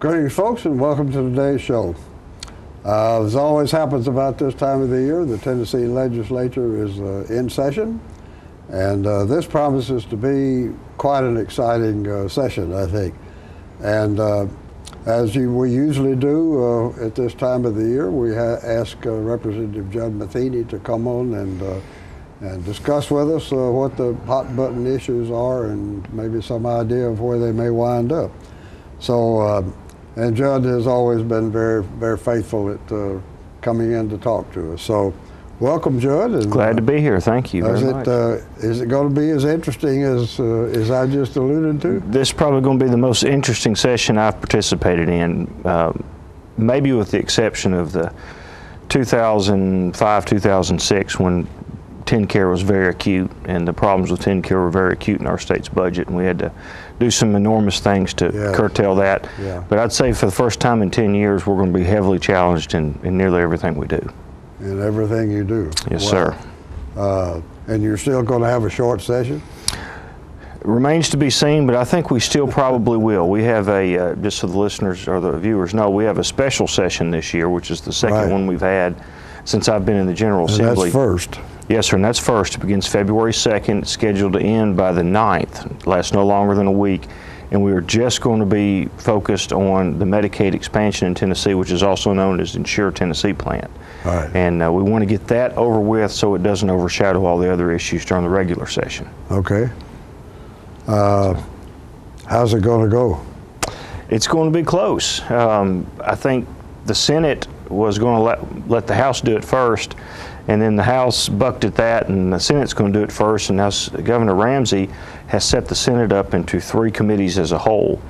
Greetings, folks, and welcome to today's show. As always happens about this time of the year, the Tennessee legislature is in session, and this promises to be quite an exciting session, I think. And as we usually do at this time of the year, we ask Representative Judd Matheny to come on and discuss with us what the hot button issues are and maybe some idea of where they may wind up. So, and Judd has always been very, very faithful at coming in to talk to us. So, welcome, Judd. And, glad to be here. Thank you very much. Is it going to be as interesting as I just alluded to? This is probably going to be the most interesting session I've participated in, maybe with the exception of the 2005-2006 when TennCare was very acute, and the problems with TennCare were very acute in our state's budget, and we had to do some enormous things to curtail that. Yeah. But I'd say for the first time in 10 years, we're going to be heavily challenged in nearly everything we do. In everything you do? Yes, sir. And you're still going to have a short session? It remains to be seen, but I think we still probably will. We have a, just so the listeners or the viewers know, we have a special session this year, which is the second one we've had since I've been in the General Assembly. That's first. Yes, sir, and that's first. It begins February 2nd, it's scheduled to end by the 9th. It lasts no longer than a week, and we are just going to be focused on the Medicaid expansion in Tennessee, which is also known as Insure Tennessee Plan. All right. And we want to get that over with so it doesn't overshadow all the other issues during the regular session. Okay. How's it going to go? It's going to be close. I think the Senate was going to let the House do it first, and then the House bucked at that, and the Senate's going to do it first, and now Governor Ramsey has set the Senate up into 3 committees as a whole,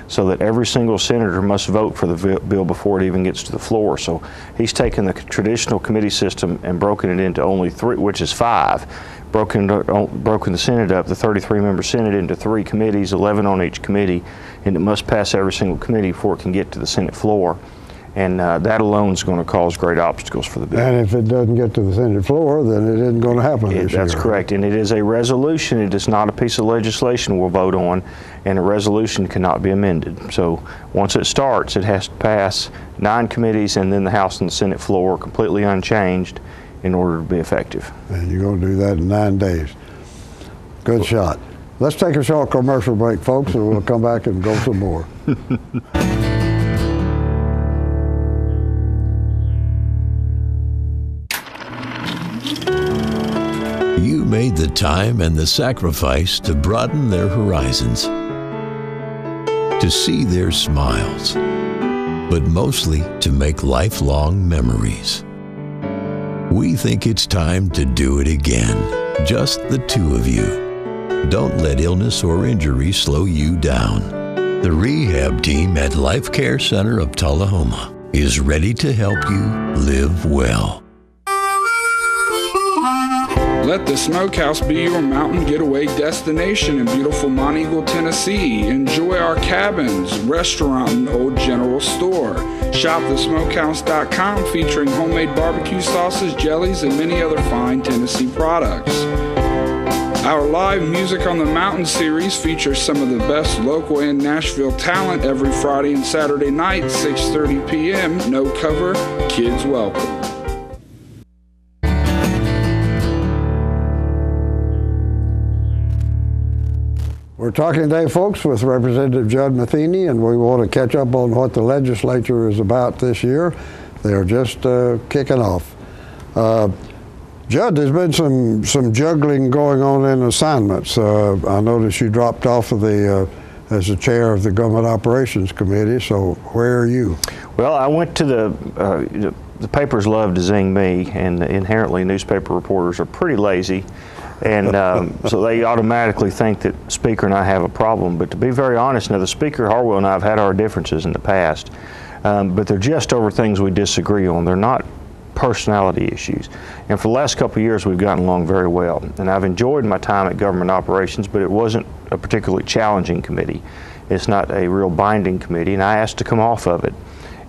so that every single senator must vote for the bill before it even gets to the floor. So he's taken the traditional committee system and broken it into only 3, which is 5. Broken the Senate up, the 33-member Senate, into 3 committees, 11 on each committee, and it must pass every single committee before it can get to the Senate floor. And that alone is going to cause great obstacles for the bill. And if it doesn't get to the Senate floor, then it isn't going to happen this year. That's correct. And it is a resolution. It is not a piece of legislation we'll vote on, and a resolution cannot be amended. So once it starts, it has to pass 9 committees and then the House and the Senate floor completely unchanged in order to be effective. And you're going to do that in 9 days. Good shot. Let's take a short commercial break, folks, and we'll come back and go some more. You made the time and the sacrifice to broaden their horizons, to see their smiles, but mostly to make lifelong memories. We think it's time to do it again, just the 2 of you. Don't let illness or injury slow you down. The rehab team at Life Care Center of Tullahoma is ready to help you live well. Let the Smokehouse be your mountain getaway destination in beautiful Monteagle, Tennessee. Enjoy our cabins, restaurant, and old general store. Shop thesmokehouse.com featuring homemade barbecue sauces, jellies, and many other fine Tennessee products. Our live Music on the Mountain series features some of the best local and Nashville talent every Friday and Saturday night, 6:30 p.m. No cover, kids welcome. We're talking today, folks, with Representative Judd Matheny, and we want to catch up on what the legislature is about this year. They're just kicking off. Judd, there's been some juggling going on in assignments. I noticed you dropped off of the as the chair of the Government Operations Committee, so where are you? Well, I went to the papers love to zing me, and inherently newspaper reporters are pretty lazy. And so they automatically think that Speaker and I have a problem. But to be very honest, now the Speaker, Harwell, and I have had our differences in the past, but they're just over things we disagree on. They're not personality issues. And for the last couple of years, we've gotten along very well. And I've enjoyed my time at Government Operations, but it wasn't a particularly challenging committee. It's not a real binding committee, and I asked to come off of it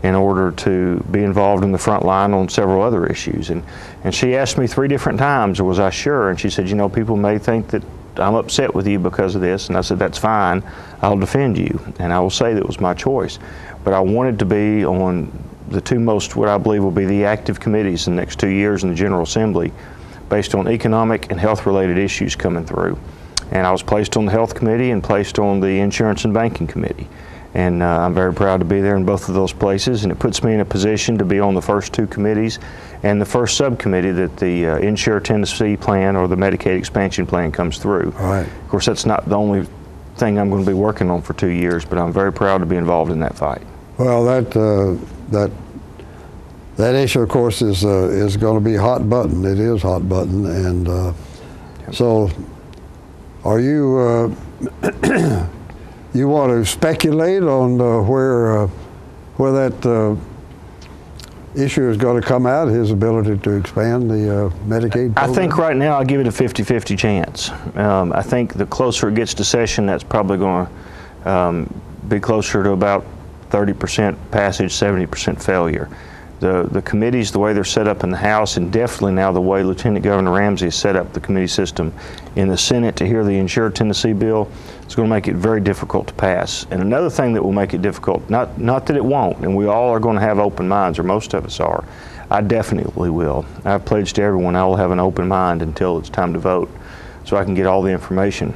in order to be involved in the front line on several other issues. And she asked me 3 different times, was I sure? And she said, you know, people may think that I'm upset with you because of this. And I said, that's fine. I'll defend you. And I will say that it was my choice. but I wanted to be on the two most, what I believe will be the active committees in the next 2 years in the General Assembly, based on economic and health-related issues coming through. And I was placed on the Health Committee and placed on the Insurance and Banking Committee. And I'm very proud to be there in both of those places, and it puts me in a position to be on the first two committees and the first subcommittee that the Insure Tennessee plan or the Medicaid expansion plan comes through. All right. Of course, that's not the only thing I'm going to be working on for 2 years, but I'm very proud to be involved in that fight. Well, that issue, of course, is going to be hot button. It is hot button, and so are you? You want to speculate on where that issue is going to come out, his ability to expand the Medicaid program? I think right now I'll give it a 50-50 chance. I think the closer it gets to session, that's probably going to be closer to about 30% passage, 70% failure. The committees, the way they're set up in the House, and definitely now the way Lieutenant Governor Ramsey has set up the committee system in the Senate to hear the Insure Tennessee bill, it's going to make it very difficult to pass. And another thing that will make it difficult, not that it won't, and we all are going to have open minds, or most of us are, I definitely will. I've pledged to everyone I will have an open mind until it's time to vote, so I can get all the information.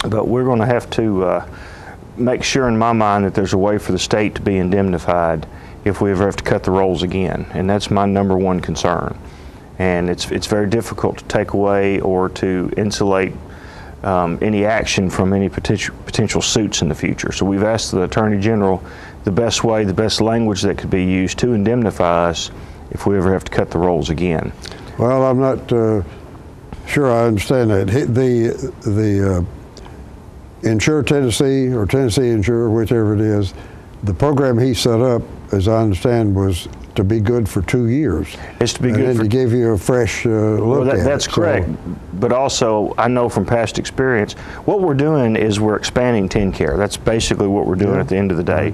But we're going to have to make sure in my mind that there's a way for the state to be indemnified if we ever have to cut the rolls again, and that's my #1 concern. And it's very difficult to take away or to insulate any action from any potential suits in the future. So we've asked the Attorney General the best way, the best language that could be used to indemnify us if we ever have to cut the rolls again. Well, I'm not sure I understand that. The Insure Tennessee or Tennessee Insure, whichever it is, the program he set up, as I understand, was to be good for 2 years. It's to be and good then for to give you a fresh look at it. That's correct. But also, I know from past experience, what we're doing is we're expanding TennCare. That's basically what we're doing at the end of the day.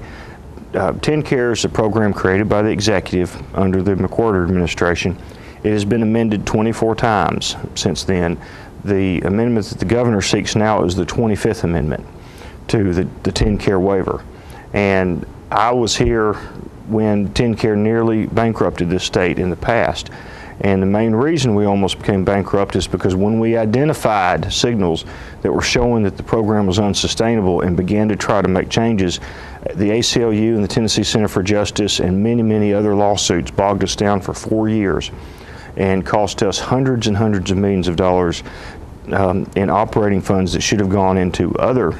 TennCare is a program created by the executive under the McWhorter administration. It has been amended 24 times since then. The amendment that the governor seeks now is the 25th amendment to the TennCare waiver. And I was here when TennCare nearly bankrupted this state in the past. And the main reason we almost became bankrupt is because when we identified signals that were showing that the program was unsustainable and began to try to make changes, the ACLU and the Tennessee Center for Justice and many, many other lawsuits bogged us down for 4 years and cost us hundreds and hundreds of millions of dollars in operating funds that should have gone into other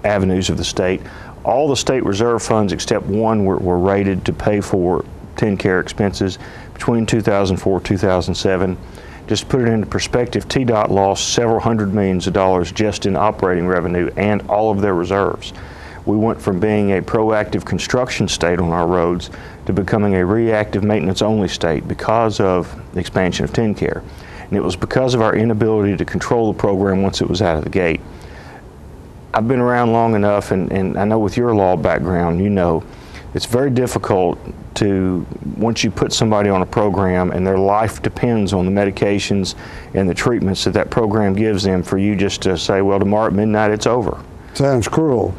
avenues of the state. All the state reserve funds except one were rated to pay for TennCare expenses between 2004 and 2007. Just to put it into perspective, TDOT lost several hundred millions of dollars just in operating revenue and all of their reserves. We went from being a proactive construction state on our roads to becoming a reactive maintenance only state because of the expansion of TennCare. And it was because of our inability to control the program once it was out of the gate. I've been around long enough, and I know with your law background, you know, it's very difficult to, once you put somebody on a program and their life depends on the medications and the treatments that that program gives them, for you just to say, well, tomorrow at midnight it's over. Sounds cruel.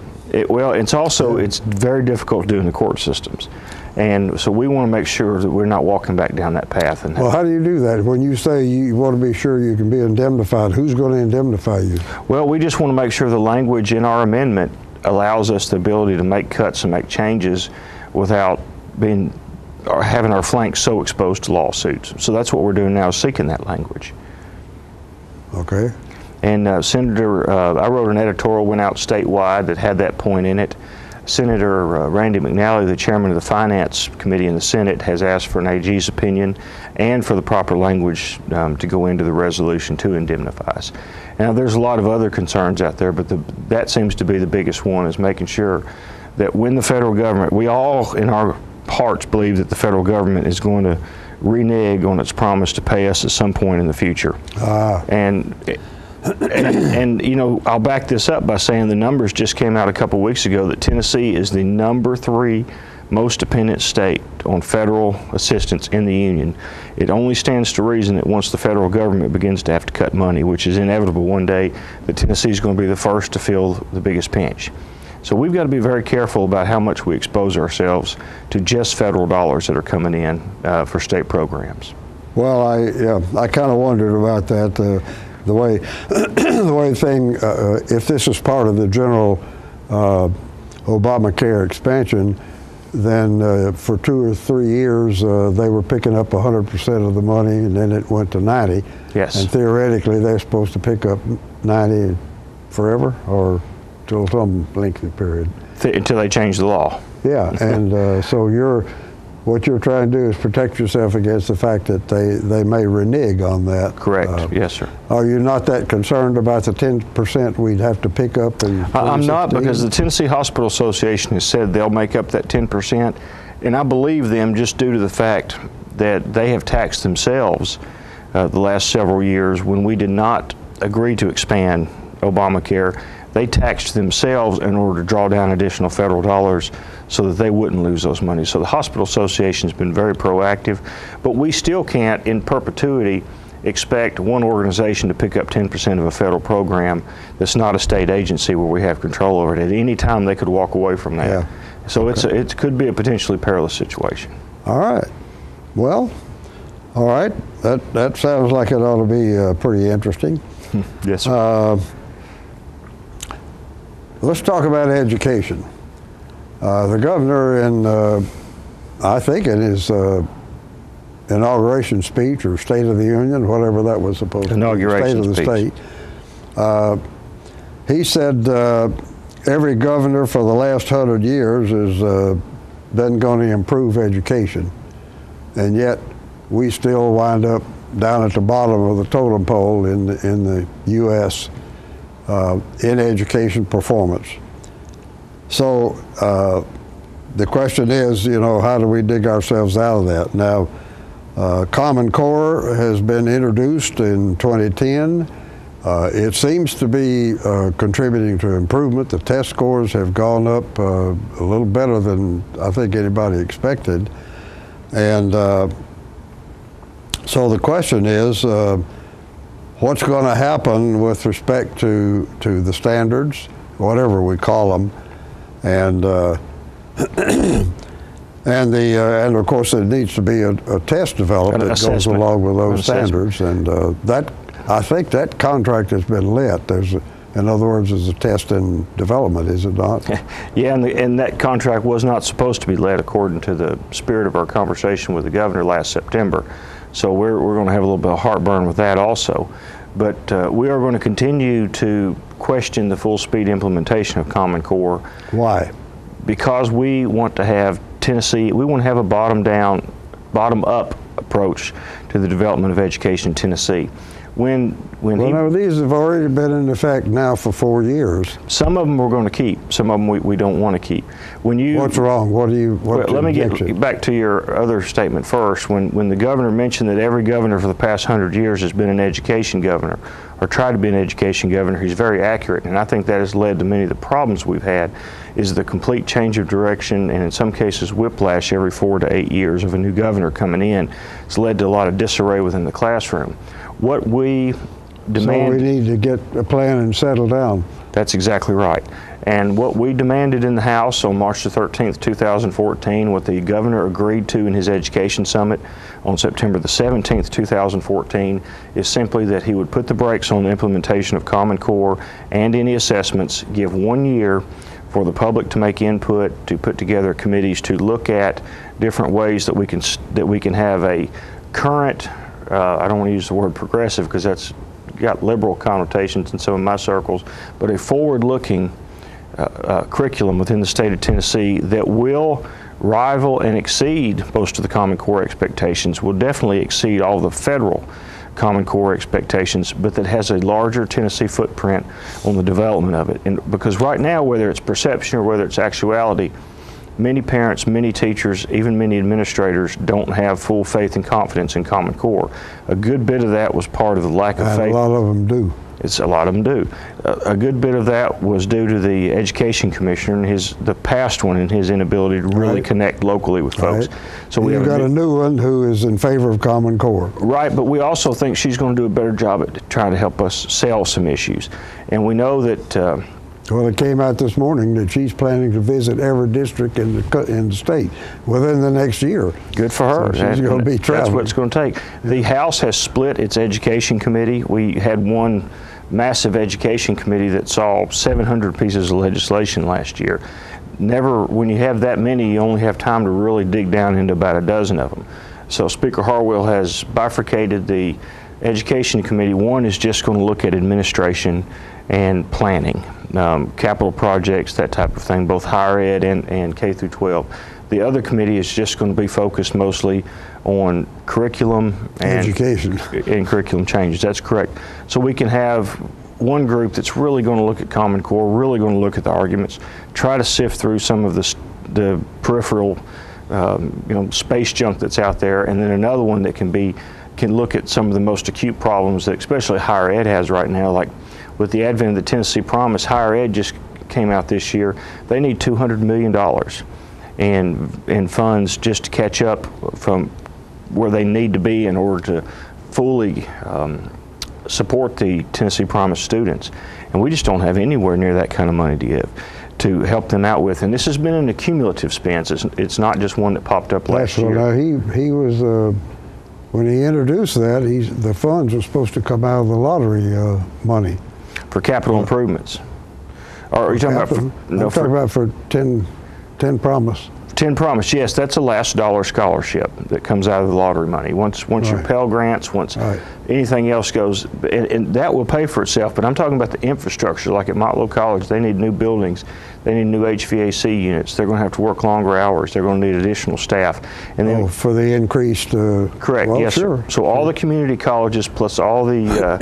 Well, it's also, it's very difficult to do in the court systems. And so we want to make sure that we're not walking back down that path. And well, how do you do that? When you say you want to be sure you can be indemnified, who's going to indemnify you? Well, we just want to make sure the language in our amendment allows us the ability to make cuts and make changes without being or having our flanks so exposed to lawsuits. So that's what we're doing now, is seeking that language. Okay. And Senator, I wrote an editorial, went out statewide that had that point in it. Senator Randy McNally, the chairman of the Finance Committee in the Senate, has asked for an AG's opinion and for the proper language to go into the resolution to indemnify us. Now, there's a lot of other concerns out there, but that seems to be the biggest one, is making sure that when the federal government, we all in our hearts believe that the federal government is going to renege on its promise to pay us at some point in the future. And you know, I'll back this up by saying the numbers just came out a couple weeks ago that Tennessee is the #3 most dependent state on federal assistance in the union. It only stands to reason that once the federal government begins to have to cut money, which is inevitable one day, that Tennessee is going to be the first to feel the biggest pinch. So we've got to be very careful about how much we expose ourselves to just federal dollars that are coming in for state programs. Well, I kind of wondered about that. The way if this is part of the general Obamacare expansion, then for 2 or 3 years they were picking up 100% of the money, and then it went to 90. Yes. And theoretically, they're supposed to pick up 90 forever, or till some lengthy period. Until they change the law. Yeah, and so what you're trying to do is protect yourself against the fact that they may renege on that. Correct. Yes, sir. Are you not that concerned about the 10% we'd have to pick up in 2016? I'm not, because the Tennessee Hospital Association has said they'll make up that 10%, and I believe them just due to the fact that they have taxed themselves the last several years when we did not agree to expand Obamacare. They taxed themselves in order to draw down additional federal dollars so that they wouldn't lose those monies. So the Hospital Association has been very proactive, but we still can't in perpetuity expect one organization to pick up 10% of a federal program that's not a state agency where we have control over it. At any time they could walk away from that. Yeah. So okay. It could be a potentially perilous situation. All right. Well, all right. That sounds like it ought to be pretty interesting. Yes, sir. Let's talk about education. The governor, I think in his inauguration speech or State of the Union, whatever that was supposed to be, State of the State, he said every governor for the last 100 years has been going to improve education, and yet we still wind up down at the bottom of the totem pole in the U.S. In education performance. So the question is, how do we dig ourselves out of that? Now, Common Core has been introduced in 2010. It seems to be contributing to improvement. The test scores have gone up a little better than I think anybody expected. And so the question is, what's going to happen with respect to the standards, whatever we call them, and and of course there needs to be a test developed that goes along with those standards, and that I think that contract has been let. In other words, there's a test in development, is it not? Yeah, and that contract was not supposed to be let according to the spirit of our conversation with the governor last September. So we're going to have a little bit of heartburn with that also. But we are going to continue to question the full speed implementation of Common Core. Why? Because we want to have Tennessee, we want to have a bottom up approach to the development of education in Tennessee. Well, these have already been in effect now for 4 years. Some of them we're going to keep. Some of them we don't want to keep. What's wrong? Let me get back to your other statement first. When the governor mentioned that every governor for the past 100 years has been an education governor, or tried to be an education governor, he's very accurate. And I think that has led to many of the problems we've had, is the complete change of direction, and in some cases whiplash every 4 to 8 years of a new governor coming in. It's led to a lot of disarray within the classroom. What we demand... So we need to get a plan and settle down. That's exactly right. And what we demanded in the House on March the 13th, 2014, what the governor agreed to in his education summit on September the 17th, 2014, is simply that he would put the brakes on the implementation of Common Core and any assessments, give 1 year for the public to make input, to put together committees to look at different ways that we can have a current, I don't want to use the word progressive because that's got liberal connotations in some of my circles, but a forward-looking curriculum within the state of Tennessee that will rival and exceed most of the Common Core expectations, will definitely exceed all the federal Common Core expectations, but that has a larger Tennessee footprint on the development of it. And because right now, whether it's perception or whether it's actuality, many parents, many teachers, even many administrators don't have full faith and confidence in Common Core. A good bit of that was part of the lack of faith. A lot of them do. A lot of them do. A good bit of that was due to the education commissioner and the past one and his inability to really connect locally with folks. So we've got a new one who is in favor of Common Core. Right, but we also think she's going to do a better job at trying to help us sell some issues. And we know that Well, it came out this morning that she's planning to visit every district in the state within the next year. Good for her. So she's going to be traveling. That's what it's going to take. The House has split its education committee. We had one massive education committee that saw 700 pieces of legislation last year. Never, when you have that many, you only have time to really dig down into about a dozen of them. So Speaker Harwell has bifurcated the education committee. One is just going to look at administration and planning, capital projects, that type of thing, both higher ed and K through 12. The other committee is just going to be focused mostly on curriculum and education and curriculum changes. That's correct. So we can have one group that's really going to look at Common Core, really going to look at the arguments, try to sift through some of the peripheral space junk that's out there, and then another one that can look at some of the most acute problems that especially higher ed has right now. Like with the advent of the Tennessee Promise, higher ed just came out this year. They need $200 million in funds just to catch up from where they need to be in order to fully support the Tennessee Promise students. And we just don't have anywhere near that kind of money to give to help them out with. And this has been an accumulative spend. It's not just one that popped up last year. Now he was, when he introduced that, the funds were supposed to come out of the lottery money. For capital improvements. Or are you talking about for, no, I'm talking about for 10 Promise. 10 Promise, yes, that's a last dollar scholarship that comes out of the lottery money. Once your Pell Grants, once anything else goes, and that will pay for itself. But I'm talking about the infrastructure. Like at Motlow College, they need new buildings, they need new HVAC units. They're going to have to work longer hours. They're going to need additional staff. And then for the increased. Correct. Well, yes, sure. So all the community colleges plus all the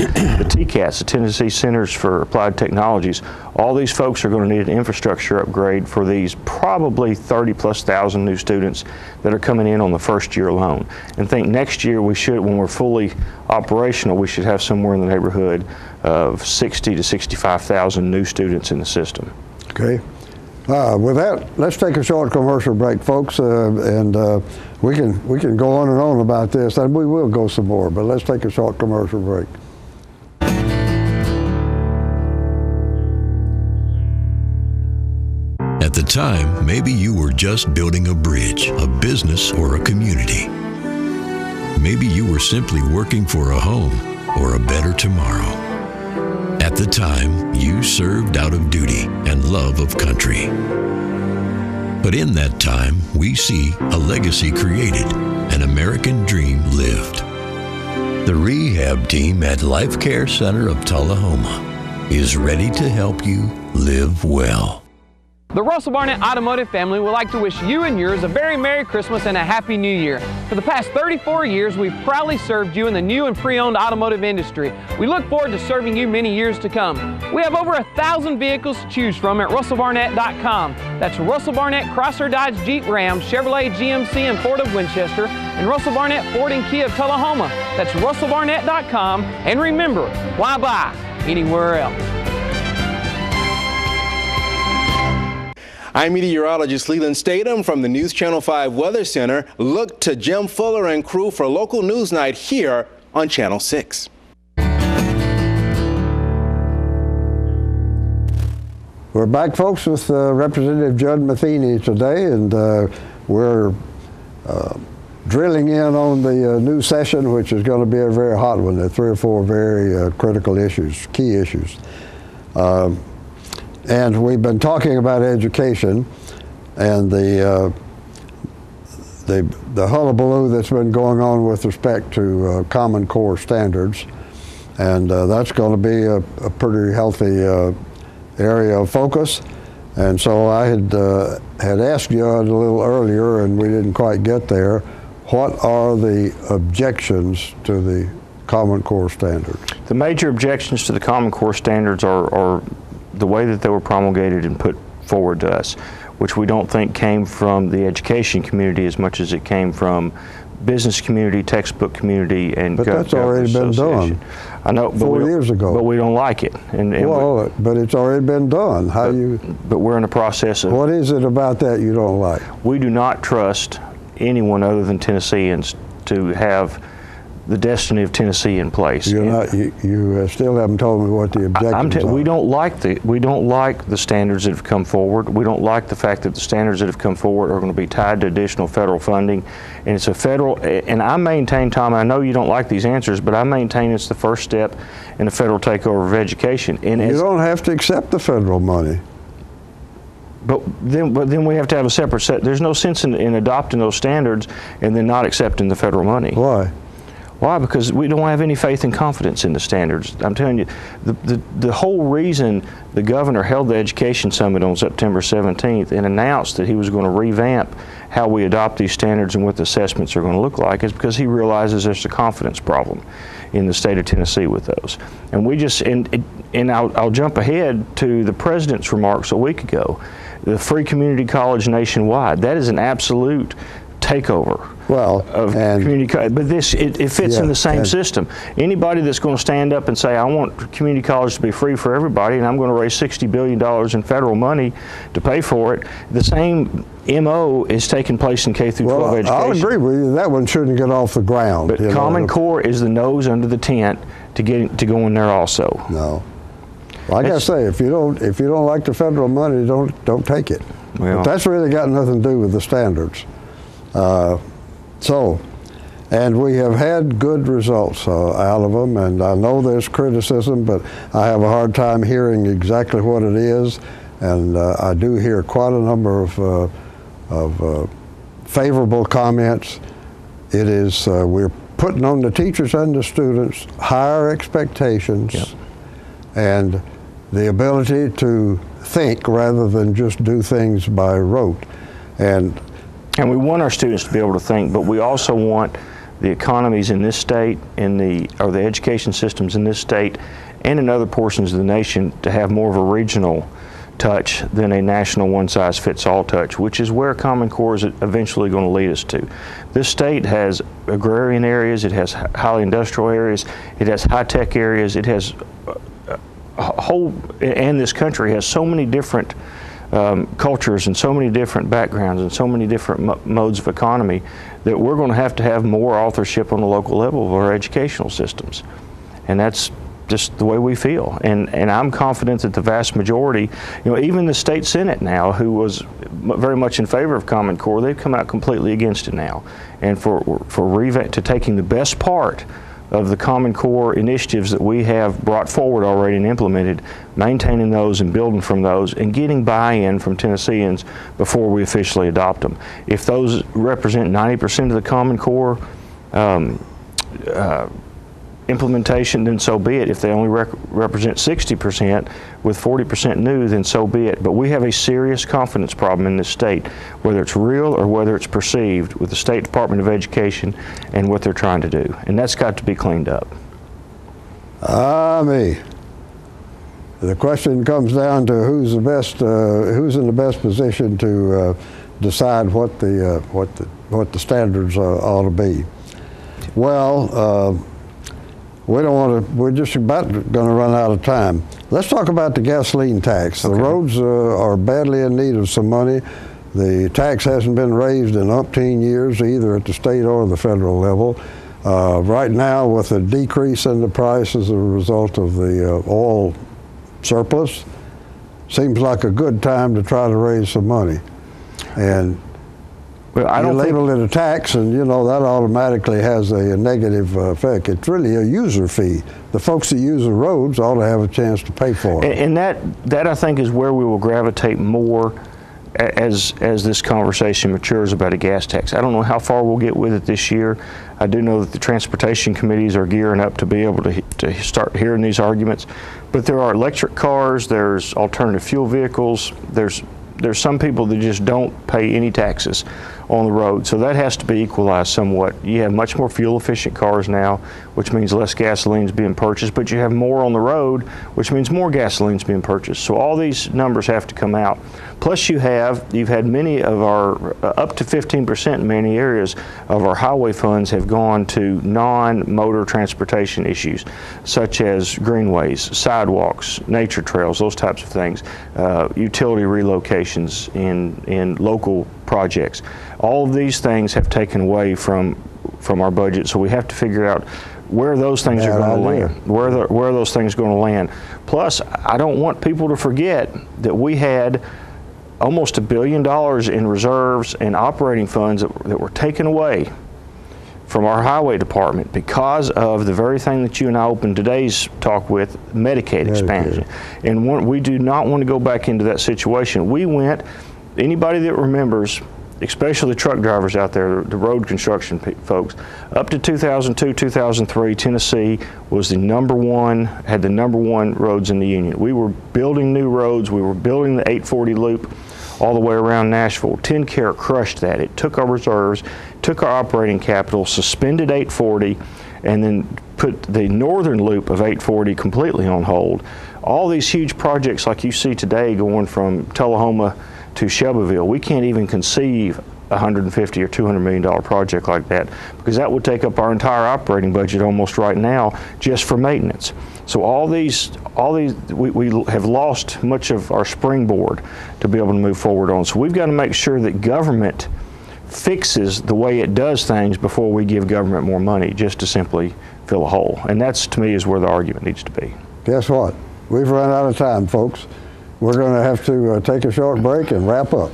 TCATs, the Tennessee Centers for Applied Technologies, all these folks are going to need an infrastructure upgrade for these probably 30,000+ new students that are coming in on the first year alone. And think next year we should, when we're fully operational, we should have somewhere in the neighborhood of 60,000 to 65,000 new students in the system. Okay. With that, let's take a short commercial break, folks, and we can go on and on about this, and we will go some more. But let's take a short commercial break. At the time, maybe you were just building a bridge, a business, or a community. Maybe you were simply working for a home or a better tomorrow. At the time, you served out of duty and love of country. But in that time, we see a legacy created, an American dream lived. The rehab team at Life Care Center of Tullahoma is ready to help you live well. The Russell Barnett Automotive family would like to wish you and yours a very Merry Christmas and a Happy New Year. For the past 34 years, we've proudly served you in the new and pre-owned automotive industry. We look forward to serving you many years to come. We have over 1,000 vehicles to choose from at russellbarnett.com. That's Russell Barnett Chrysler, Dodge, Jeep, Ram, Chevrolet, GMC, and Ford of Winchester, and Russell Barnett Ford and Kia of Tullahoma. That's russellbarnett.com. And remember, why buy anywhere else? I'm meteorologist Leland Statham from the News Channel 5 Weather Center. Look to Jim Fuller and crew for local news night here on Channel 6. We're back, folks, with Representative Judd Matheny today, and we're drilling in on the new session, which is going to be a very hot one. There are 3 or 4 very critical issues, key issues. And we've been talking about education and the hullabaloo that's been going on with respect to Common Core standards, and that's going to be a pretty healthy area of focus. And so I had asked you a little earlier, and we didn't quite get there. What are the objections to the Common Core standards? The major objections to the Common Core standards are the way that they were promulgated and put forward to us, which we don't think came from the education community as much as it came from business community, textbook community, and but that's already been done. I know, but 4 years ago. But we don't like it. Well, but it's already been done. But we're in the process of. What is it about that you don't like? We do not trust anyone other than Tennesseans to have the destiny of Tennessee in place. You're not, you still haven't told me what the objectives are. We don't like the standards that have come forward. We don't like the fact that the standards that have come forward are going to be tied to additional federal funding. And it's a federal, and I maintain, Tom, I know you don't like these answers, but I maintain it's the first step in the federal takeover of education. And you don't have to accept the federal money. But then we have to have a separate set. There's no sense in adopting those standards and then not accepting the federal money. Why? Why? Because we don't have any faith and confidence in the standards. I'm telling you, the whole reason the governor held the Education Summit on September 17th and announced that he was going to revamp how we adopt these standards and what the assessments are going to look like is because he realizes there's a confidence problem in the state of Tennessee with those. And we just, and I'll jump ahead to the president's remarks a week ago. The free community college nationwide, that is an absolute takeover. Well, of community college, but it fits in the same system. Anybody that's going to stand up and say, I want community college to be free for everybody, and I'm going to raise $60 billion in federal money to pay for it, the same MO is taking place in K through 12 education. I'll agree with you. That one shouldn't get off the ground. But Common Core is the nose under the tent to go in there also. No. Like I say, if you don't like the federal money, don't take it. Well, but that's really got nothing to do with the standards. And we have had good results out of them, and I know there's criticism, but I have a hard time hearing exactly what it is, and I do hear quite a number of favorable comments. It is, we're putting on the teachers and the students higher expectations, and the ability to think rather than just do things by rote. And we want our students to be able to think, but we also want the economies in this state or the education systems in this state and in other portions of the nation to have more of a regional touch than a national one-size-fits-all touch, which is where Common Core is eventually going to lead us to. This state has agrarian areas, it has highly industrial areas, it has high-tech areas, it has and this country has so many different cultures and so many different backgrounds and so many different modes of economy that we're going to have more authorship on the local level of our educational systems. And that's just the way we feel. And I'm confident that the vast majority, even the state Senate now, who was very much in favor of Common Core, they've come out completely against it now. And to taking the best part of the Common Core initiatives that we have brought forward already and implemented, maintaining those and building from those and getting buy-in from Tennesseans before we officially adopt them. If those represent 90% of the Common Core implementation, then so be it. If they only represent 60% with 40% new, then so be it. But we have a serious confidence problem in this state, whether it's real or whether it's perceived, with the State Department of Education and what they're trying to do. And that's got to be cleaned up. The question comes down to who's in the best position to decide what the standards ought to be. Well, we're just about going to run out of time. Let's talk about the gasoline tax. Okay. The roads are badly in need of some money. The tax hasn't been raised in umpteen years, either at the state or the federal level. Right now, with a decrease in the price as a result of the oil surplus, seems like a good time to try to raise some money. And you label it a tax, and that automatically has a negative effect. It's really a user fee. The folks that use the roads ought to have a chance to pay for it. And that I think is where we will gravitate more as this conversation matures about a gas tax. I don't know how far we'll get with it this year. I do know that the transportation committees are gearing up to be able to start hearing these arguments. But there are electric cars, there's alternative fuel vehicles, there's some people that just don't pay any taxes on the road, so that has to be equalized somewhat. You have much more fuel efficient cars now, which means less gasoline is being purchased, but you have more on the road, which means more gasoline is being purchased. So all these numbers have to come out. Plus you've had many of our, up to 15% in many areas of our highway funds have gone to non-motor transportation issues, such as greenways, sidewalks, nature trails, those types of things, utility relocations in local projects. All of these things have taken away from from our budget, so we have to figure out where those things are going to land. Where are those things going to land? Plus, I don't want people to forget that we had almost $1 billion in reserves and operating funds that were taken away from our highway department because of the very thing that you and I opened today's talk with, Medicaid expansion. And we do not want to go back into that situation. We went, anybody that remembers, especially the truck drivers out there, the road construction folks, up to 2002, 2003, Tennessee was the had the number one roads in the union. We were building new roads. We were building the 840 loop all the way around Nashville. TennCare crushed that. It took our reserves, took our operating capital, suspended 840, and then put the northern loop of 840 completely on hold. All these huge projects like you see today going from Tullahoma to Shelbyville, we can't even conceive a $150 or $200 million project like that, because that would take up our entire operating budget almost right now just for maintenance. So we have lost much of our springboard to be able to move forward on. So we've got to make sure that government fixes the way it does things before we give government more money just to simply fill a hole. And that's, to me, is where the argument needs to be. Guess what? We've run out of time, folks. We're going to have to take a short break and wrap up.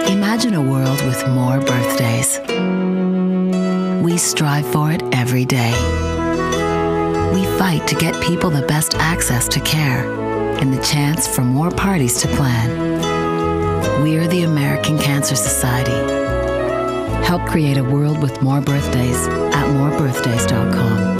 Imagine a world with more birthdays. We strive for it every day. We fight to get people the best access to care and the chance for more parties to plan. We're the American Cancer Society. Help create a world with more birthdays at morebirthdays.com.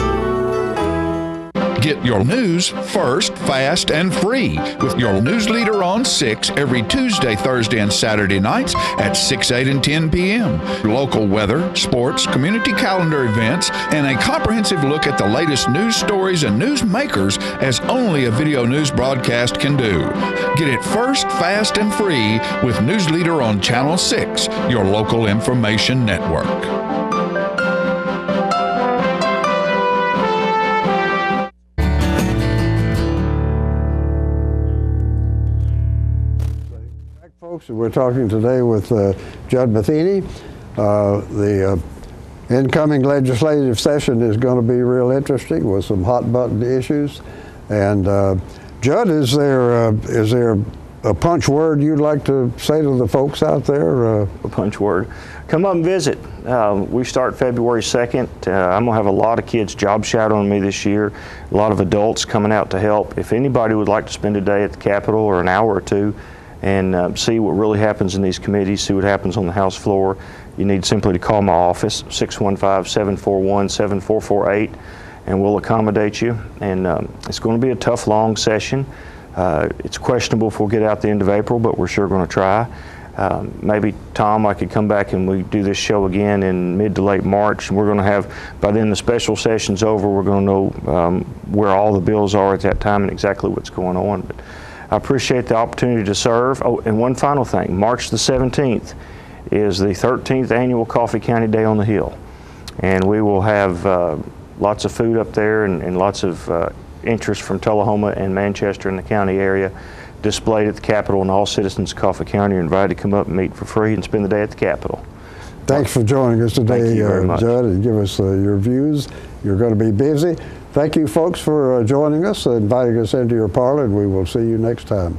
Get your news first, fast, and free with your news leader on 6 every Tuesday, Thursday, and Saturday nights at 6, 8, and 10 p.m. Local weather, sports, community calendar events, and a comprehensive look at the latest news stories and news makers as only a video news broadcast can do. Get it first, fast, and free with News Leader on Channel 6, your local information network. Folks, we're talking today with Judd Matheny. The incoming legislative session is going to be real interesting with some hot button issues. And Judd, is there a punch word you'd like to say to the folks out there? A punch word. Come up and visit. We start February 2nd. I'm going to have a lot of kids job shadowing me this year, a lot of adults coming out to help. If anybody would like to spend a day at the Capitol or an hour or two and see what really happens in these committees, see what happens on the House floor, you need simply to call my office, 615-741-7448, and we'll accommodate you. And it's going to be a tough, long session. It's questionable if we'll get out the end of April, but we're sure going to try. Maybe, Tom, I could come back and we do this show again in mid to late March, and we're going to have, by then the special session's over, we're going to know where all the bills are at that time and exactly what's going on. But I appreciate the opportunity to serve. Oh, and one final thing, March the 17th is the 13th annual Coffee County Day on the Hill. And we will have lots of food up there and lots of interest from Tullahoma and Manchester and the county area displayed at the Capitol, and all citizens of Coffee County are invited to come up and meet for free and spend the day at the Capitol. Thanks for joining us today, Judd, and give us your views. You're going to be busy. Thank you, folks, for joining us, inviting us into your parlor, and we will see you next time.